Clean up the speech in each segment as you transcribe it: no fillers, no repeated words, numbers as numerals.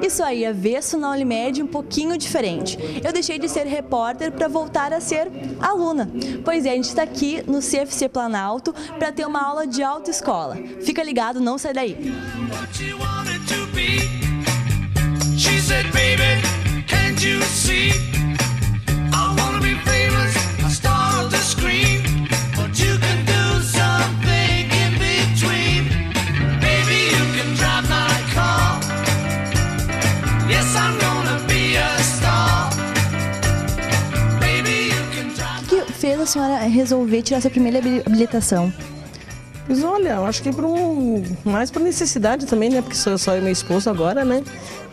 Isso aí, avesso na Unimed, um pouquinho diferente. Eu deixei de ser repórter para voltar a ser aluna. Pois é, a gente está aqui no CFC Planalto para ter uma aula de autoescola. Fica ligado, não sai daí. O que fez a senhora resolver tirar sua primeira habilitação? Mas olha, eu acho que mais por necessidade também, né? Porque só eu e meu esposo agora, né?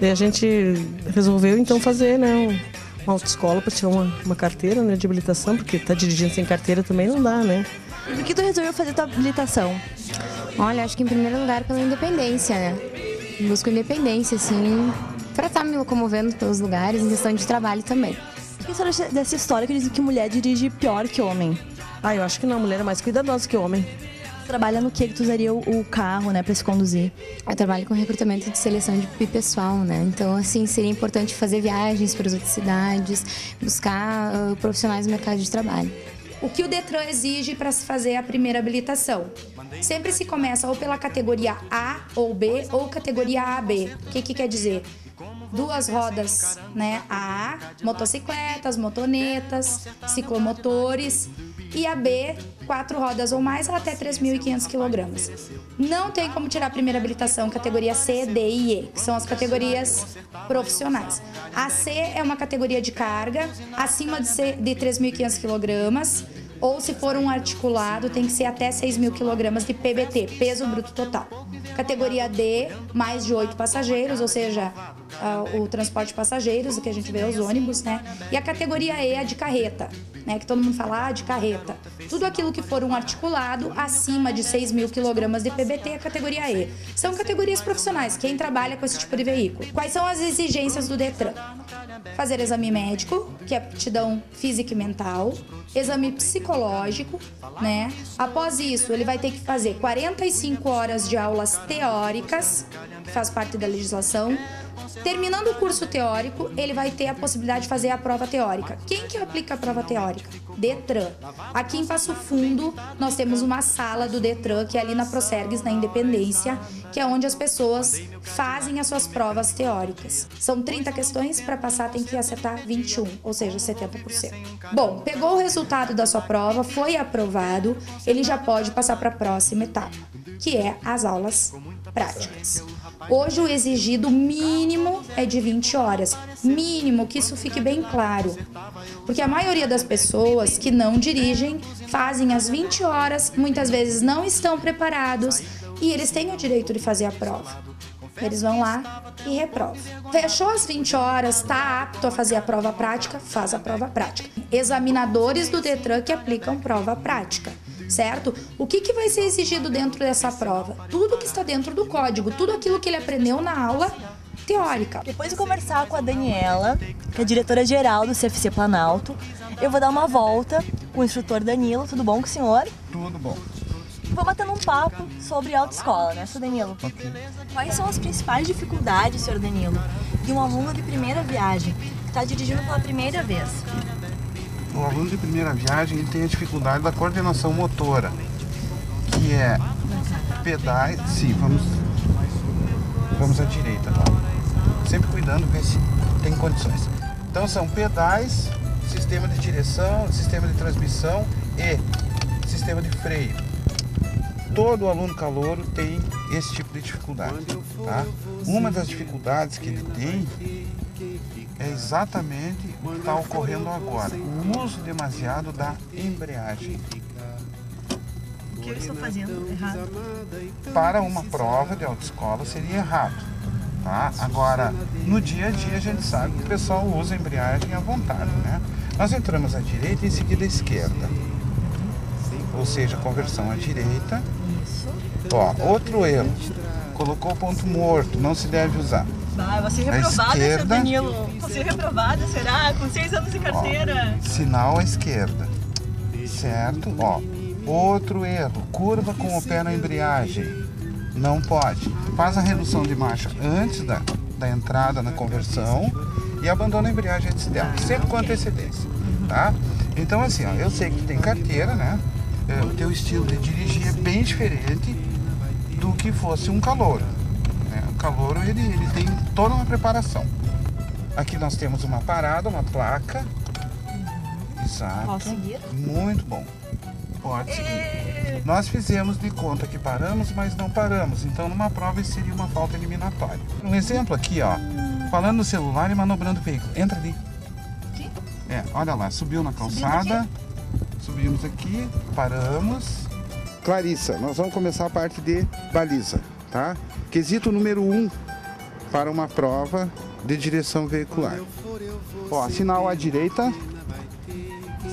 E a gente resolveu então fazer, né? Uma autoescola para tirar uma carteira, né, de habilitação, porque tá dirigindo sem carteira também não dá, né? E por que tu resolveu fazer tua habilitação? Olha, acho que em primeiro lugar pela independência, né? Busco independência, assim, para estar me locomovendo pelos lugares, em questão de trabalho também. O que a senhora acha dessa história que dizem que mulher dirige pior que homem? Ah, eu acho que não, a mulher é mais cuidadosa que o homem. Tu trabalha no que tu usaria o carro, né, para se conduzir? Eu trabalho com recrutamento de seleção de pessoal, né? Então, assim, seria importante fazer viagens para as outras cidades, buscar profissionais no mercado de trabalho. O que o Detran exige para se fazer a primeira habilitação? Sempre se começa ou pela categoria A ou B ou categoria AB. O que quer dizer? 2 rodas, né? A, motocicletas, motonetas, ciclomotores. E a B, 4 rodas ou mais, até 3.500 kg. Não tem como tirar a primeira habilitação categoria C, D e E, que são as categorias profissionais. A C é uma categoria de carga acima de 3.500 kg, ou se for um articulado, tem que ser até 6.000 kg de PBT, peso bruto total. Categoria D, mais de 8 passageiros, ou seja, o transporte de passageiros, o que a gente vê os ônibus, né? E a categoria E é de carreta, né? Que todo mundo fala de carreta. Tudo aquilo que for um articulado acima de 6.000 kg de PBT é a categoria E. São categorias profissionais, quem trabalha com esse tipo de veículo. Quais são as exigências do Detran? Fazer exame médico, que é aptidão física e mental, exame psicológico, né? Após isso, ele vai ter que fazer 45 horas de aulas teóricas, que faz parte da legislação. Terminando o curso teórico, ele vai ter a possibilidade de fazer a prova teórica. Quem que aplica a prova teórica? Detran. Aqui em Passo Fundo, nós temos uma sala do Detran, que é ali na Procergues, na Independência, que é onde as pessoas fazem as suas provas teóricas. São 30 questões, para passar tem que acertar 21, ou seja, 70%. Bom, pegou o resultado da sua prova, foi aprovado, ele já pode passar para a próxima etapa, que é as aulas práticas. Hoje o exigido mínimo é de 20 horas. Mínimo, que isso fique bem claro. Porque a maioria das pessoas que não dirigem fazem as 20 horas, muitas vezes não estão preparados e eles têm o direito de fazer a prova. Eles vão lá e reprovam. Fechou as 20 horas, está apto a fazer a prova prática, faz a prova prática. Examinadores do Detran que aplicam prova prática. Certo? O que vai ser exigido dentro dessa prova? Tudo que está dentro do código, tudo aquilo que ele aprendeu na aula teórica. Depois de conversar com a Daniela, que é diretora-geral do CFC Planalto, eu vou dar uma volta com o instrutor Danilo. Tudo bom com o senhor? Tudo bom. Vou batendo um papo sobre autoescola, né, senhor Danilo? Okay. Quais são as principais dificuldades, senhor Danilo, de um aluno de primeira viagem que está dirigindo pela primeira vez? O aluno de primeira viagem ele tem a dificuldade da coordenação motora, que é pedais. Sim, vamos à direita, tá? Sempre cuidando, ver se tem condições. Então são pedais, sistema de direção, sistema de transmissão e sistema de freio. Todo aluno calouro tem esse tipo de dificuldade, tá? Uma das dificuldades que ele tem é exatamente o que está ocorrendo agora, o uso demasiado da embreagem. O que eu estou fazendo errado? Para uma prova de autoescola seria errado, tá? Agora, no dia a dia a gente sabe que o pessoal usa a embreagem à vontade, né? Nós entramos à direita e em seguida à esquerda, ou seja, conversão à direita Ó, outro erro. Colocou o ponto morto, não se deve usar. Vai, você À reprovada, esquerda. seu Danilo. Você reprovada, será? Com 6 anos de carteira. Ó, sinal à esquerda. Certo? Ó, outro erro. Curva com o pé na embreagem. Não pode. Faz a redução de marcha antes da entrada na conversão e abandona a embreagem antes dela. Sempre com antecedência. Tá? Então assim, ó, eu sei que tu tem carteira, né? O teu estilo de dirigir é bem diferente do que fosse um calouro. O calouro, ele tem toda uma preparação. Aqui nós temos uma parada, uma placa. Exato. Posso seguir? Muito bom. Pode seguir. Nós fizemos de conta que paramos, mas não paramos. Então, numa prova, isso seria uma falta eliminatória. Um exemplo aqui, ó. Falando no celular e manobrando o veículo. Entra ali. Aqui? Olha lá. Subiu na calçada. Subimos aqui. Paramos. Clarissa, nós vamos começar a parte de baliza, tá? Quesito número 1 para uma prova de direção veicular. Ó, sinal à direita.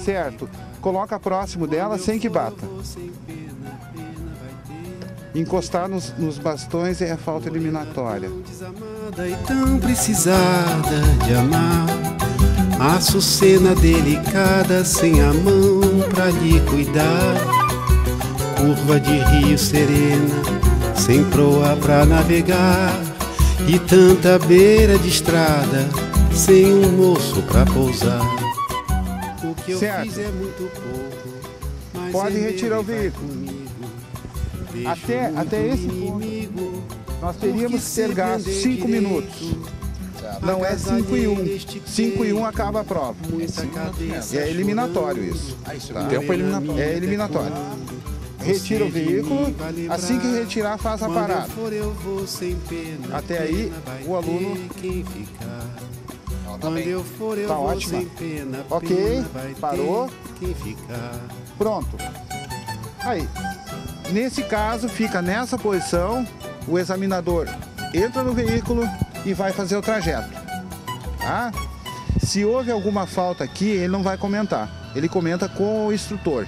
Certo. Coloca próximo dela sem que bata. Encostar nos bastões é a falta eliminatória. Desamada e tão precisada de amar, açucena delicada sem a mão pra lhe cuidar. Curva de rio serena, sem proa pra navegar, e tanta beira de estrada, sem um moço pra pousar. O que eu fiz é muito pouco, mas pode ele retirar o vai veículo. comigo. Até esse ponto, nós teríamos que ter gasto 5 minutos. Não é 5 e 1. 5 e 1 acaba a prova. É eliminatório isso. Tá? Tempo eliminatório. É eliminatório. Retira o veículo, assim que retirar, faz a parada. Até aí, o aluno tá ótimo. Ok, parou. Pronto. Aí, nesse caso, fica nessa posição, o examinador entra no veículo e vai fazer o trajeto. Tá? Se houve alguma falta aqui, ele não vai comentar. Ele comenta com o instrutor.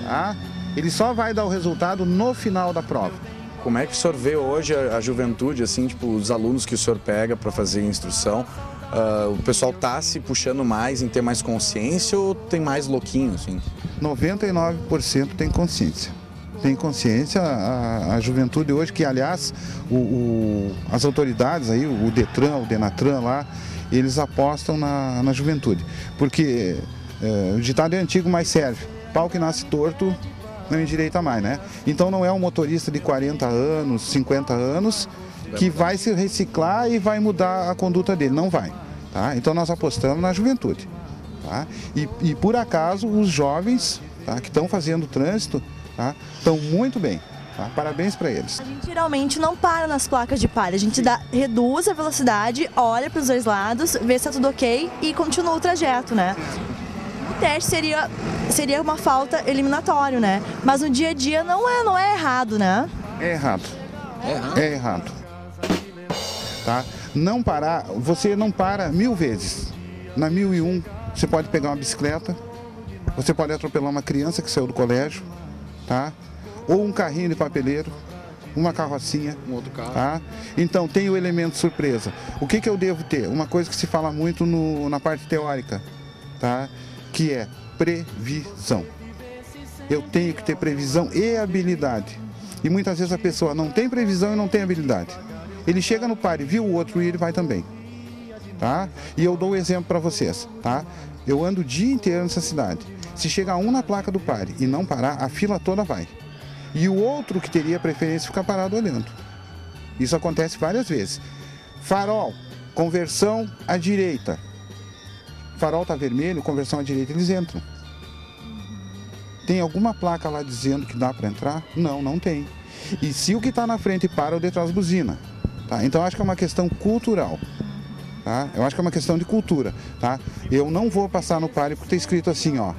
Tá? Ele só vai dar o resultado no final da prova. Como é que o senhor vê hoje a juventude, assim, tipo, os alunos que o senhor pega para fazer a instrução? O pessoal tá se puxando mais em ter mais consciência ou tem mais louquinho, assim? 99% tem consciência. Tem consciência a juventude hoje, que aliás as autoridades aí, o Detran, o Denatran lá, eles apostam na juventude. Porque o ditado é antigo, mas serve. Pau que nasce torto não endireita mais, né? Então não é um motorista de 40 anos, 50 anos que vai se reciclar e vai mudar a conduta dele. Não vai. Tá? Então nós apostamos na juventude. Tá? E por acaso os jovens, tá, que estão fazendo trânsito, tá, estão muito bem. Tá? Parabéns para eles. A gente geralmente não para nas placas de pare, a gente reduz a velocidade, olha para os dois lados, vê se está tudo ok e continua o trajeto, né? O teste seria uma falta eliminatória, né? Mas no dia a dia não é errado, né? É errado. É errado. Tá? Não parar, você não para 1000 vezes. Na 1001, você pode pegar uma bicicleta, você pode atropelar uma criança que saiu do colégio, tá? Ou um carrinho de papeleiro, uma carrocinha. Um outro carro. Tá? Então tem o elemento surpresa. O que eu devo ter? Uma coisa que se fala muito na parte teórica, tá? Que é previsão. Eu tenho que ter previsão e habilidade. E muitas vezes a pessoa não tem previsão e não tem habilidade. Ele chega no pare, viu o outro e ele vai também. Tá? E eu dou um exemplo para vocês. Tá? Eu ando o dia inteiro nessa cidade. Se chegar um na placa do pare e não parar, a fila toda vai. E o outro que teria preferência fica parado olhando. Isso acontece várias vezes. Farol, conversão à direita. Farol está vermelho, conversão à direita, eles entram. Tem alguma placa lá dizendo que dá para entrar? Não, não tem. E se o que está na frente para, o de trás buzina. Tá? Então acho que é uma questão cultural. Tá? Eu acho que é uma questão de cultura. Tá? Eu não vou passar no pare porque está escrito assim, ó,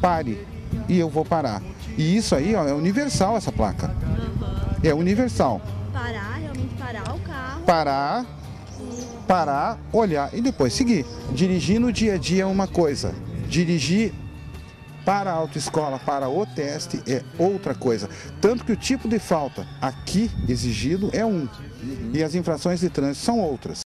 pare, e eu vou parar. E isso aí, ó, é universal essa placa. É universal. Parar, realmente parar o carro. Parar, olhar e depois seguir. Dirigir no dia a dia é uma coisa. Dirigir para a autoescola, para o teste, é outra coisa. Tanto que o tipo de falta aqui exigido é um, e as infrações de trânsito são outras.